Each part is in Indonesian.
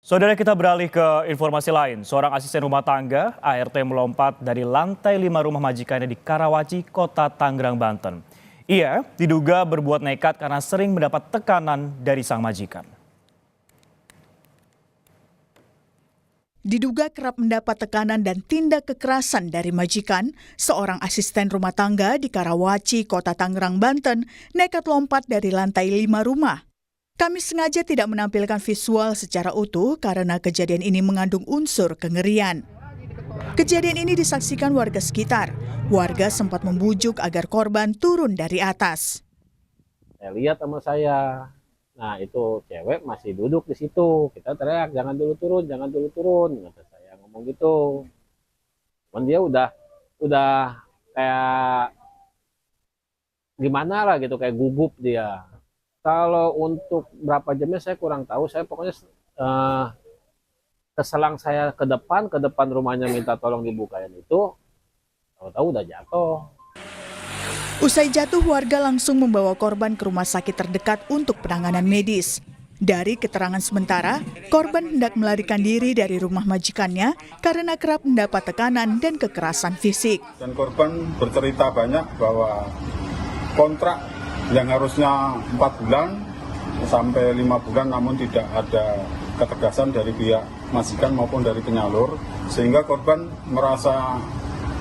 Saudara, kita beralih ke informasi lain. Seorang asisten rumah tangga, ART, melompat dari lantai 5 rumah majikannya di Karawaci, Kota Tangerang, Banten. Ia diduga berbuat nekat karena sering mendapat tekanan dari sang majikan. Diduga kerap mendapat tekanan dan tindak kekerasan dari majikan, seorang asisten rumah tangga di Karawaci, Kota Tangerang, Banten, nekat lompat dari lantai 5 rumah. Kami sengaja tidak menampilkan visual secara utuh karena kejadian ini mengandung unsur kengerian. Kejadian ini disaksikan warga sekitar. Warga sempat membujuk agar korban turun dari atas. Saya lihat sama saya. Nah, itu cewek masih duduk di situ. Kita teriak, jangan dulu turun, jangan dulu turun. Kata saya ngomong gitu. Cuman dia udah kayak gimana lah gitu, kayak gugup dia. Kalau untuk berapa jamnya saya kurang tahu. Saya pokoknya keselang saya ke depan rumahnya minta tolong dibukain itu, tahu-tahu udah jatuh. Usai jatuh, warga langsung membawa korban ke rumah sakit terdekat untuk penanganan medis. Dari keterangan sementara, korban hendak melarikan diri dari rumah majikannya karena kerap mendapat tekanan dan kekerasan fisik. Dan korban bercerita banyak bahwa kontrak yang harusnya 4 bulan sampai 5 bulan namun tidak ada ketegasan dari pihak majikan maupun dari penyalur, sehingga korban merasa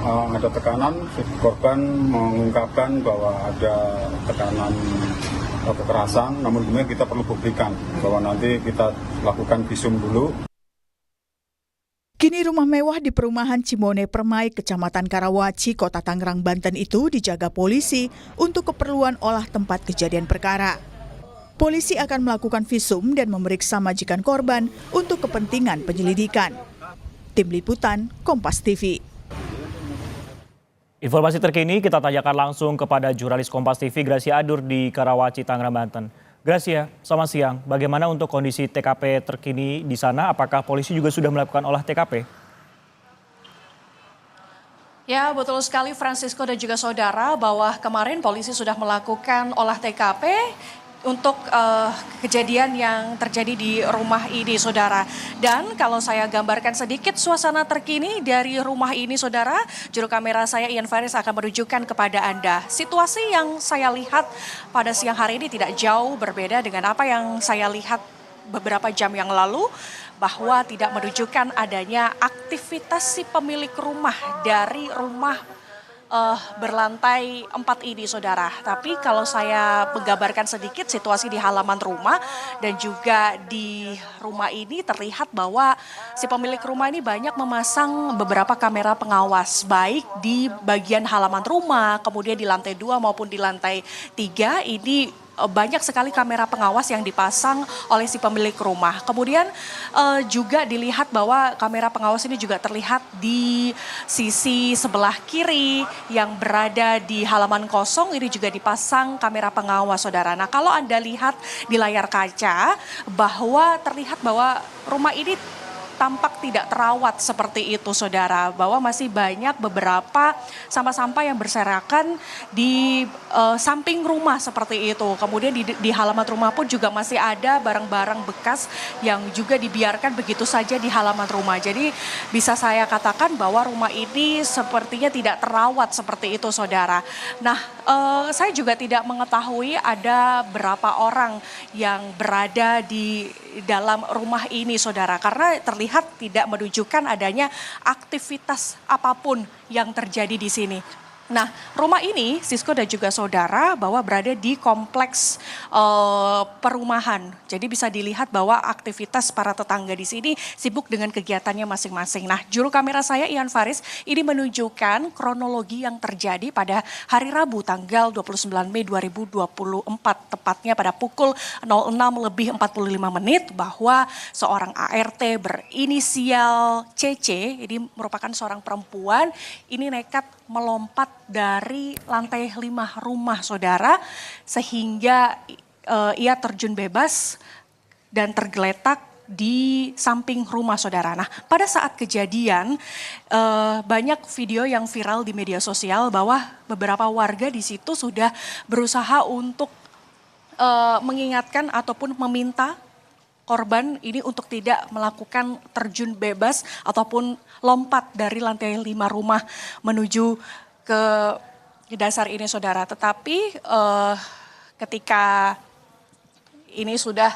ada tekanan. Korban mengungkapkan bahwa ada tekanan kekerasan, namun kemudian kita perlu buktikan bahwa nanti kita lakukan visum dulu. Kini rumah mewah di perumahan Cimone Permai, Kecamatan Karawaci, Kota Tangerang, Banten itu dijaga polisi untuk keperluan olah tempat kejadian perkara. Polisi akan melakukan visum dan memeriksa majikan korban untuk kepentingan penyelidikan. Tim Liputan, Kompas TV. Informasi terkini kita tanyakan langsung kepada jurnalis Kompas TV Gracia Adur di Karawaci, Tangerang, Banten. Gracia, selamat siang. Bagaimana untuk kondisi TKP terkini di sana? Apakah polisi juga sudah melakukan olah TKP? Ya, betul sekali Francisco dan juga saudara, bahwa kemarin polisi sudah melakukan olah TKP untuk kejadian yang terjadi di rumah ini, saudara. Dan kalau saya gambarkan sedikit suasana terkini dari rumah ini, saudara, juru kamera saya Ian Faris akan menunjukkan kepada Anda. Situasi yang saya lihat pada siang hari ini tidak jauh berbeda dengan apa yang saya lihat beberapa jam yang lalu, bahwa tidak menunjukkan adanya aktivitas si pemilik rumah dari rumah berlantai 4 ini, saudara. Tapi kalau saya menggambarkan sedikit situasi di halaman rumah dan juga di rumah ini, terlihat bahwa si pemilik rumah ini banyak memasang beberapa kamera pengawas, baik di bagian halaman rumah, kemudian di lantai 2 maupun di lantai 3 ini. Banyak sekali kamera pengawas yang dipasang oleh si pemilik rumah. Kemudian juga dilihat bahwa kamera pengawas ini juga terlihat di sisi sebelah kiri yang berada di halaman kosong, ini juga dipasang kamera pengawas, saudara. Nah, kalau Anda lihat di layar kaca bahwa terlihat bahwa rumah ini tampak tidak terawat seperti itu, saudara, bahwa masih banyak beberapa sampah-sampah yang berserakan di samping rumah seperti itu. Kemudian di halaman rumah pun juga masih ada barang-barang bekas yang juga dibiarkan begitu saja di halaman rumah. Jadi bisa saya katakan bahwa rumah ini sepertinya tidak terawat seperti itu, saudara. Nah, saya juga tidak mengetahui ada berapa orang yang berada di dalam rumah ini, saudara, karena terlihat tidak menunjukkan adanya aktivitas apapun yang terjadi di sini. Nah, rumah ini, Sisko dan juga saudara, bahwa berada di kompleks perumahan. Jadi bisa dilihat bahwa aktivitas para tetangga di sini sibuk dengan kegiatannya masing-masing. Nah, juru kamera saya Ian Faris ini menunjukkan kronologi yang terjadi pada hari Rabu tanggal 29 Mei 2024, tepatnya pada pukul 06.45 bahwa seorang ART berinisial CC, ini merupakan seorang perempuan, ini nekat melompat dari lantai 5 rumah, saudara, sehingga ia terjun bebas dan tergeletak di samping rumah, saudara. Nah, pada saat kejadian banyak video yang viral di media sosial bahwa beberapa warga di situ sudah berusaha untuk mengingatkan ataupun meminta korban ini untuk tidak melakukan terjun bebas ataupun lompat dari lantai 5 rumah menuju ke dasar ini saudara. Tetapi ketika ini sudah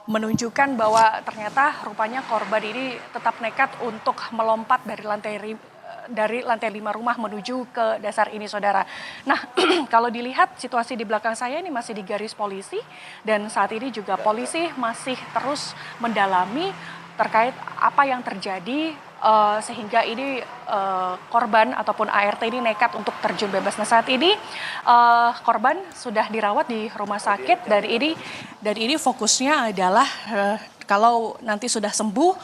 menunjukkan bahwa ternyata rupanya korban ini tetap nekat untuk melompat dari lantai 5 rumah menuju ke dasar ini saudara. Nah kalau dilihat situasi di belakang saya ini masih di garis polisi dan saat ini juga polisi masih terus mendalami terkait apa yang terjadi sehingga ini korban ataupun ART ini nekat untuk terjun bebas. Nah saat ini korban sudah dirawat di rumah sakit dan ini fokusnya adalah kalau nanti sudah sembuh,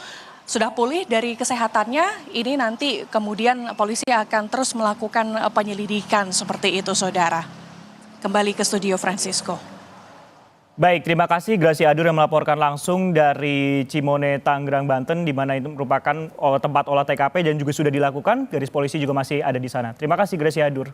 sudah pulih dari kesehatannya, ini nanti kemudian polisi akan terus melakukan penyelidikan seperti itu saudara. Kembali ke studio Francisco. Baik, terima kasih Gracia Adur yang melaporkan langsung dari Cimone, Tangerang, Banten, di mana itu merupakan tempat olah TKP dan juga sudah dilakukan. Garis polisi juga masih ada di sana. Terima kasih Gracia Adur.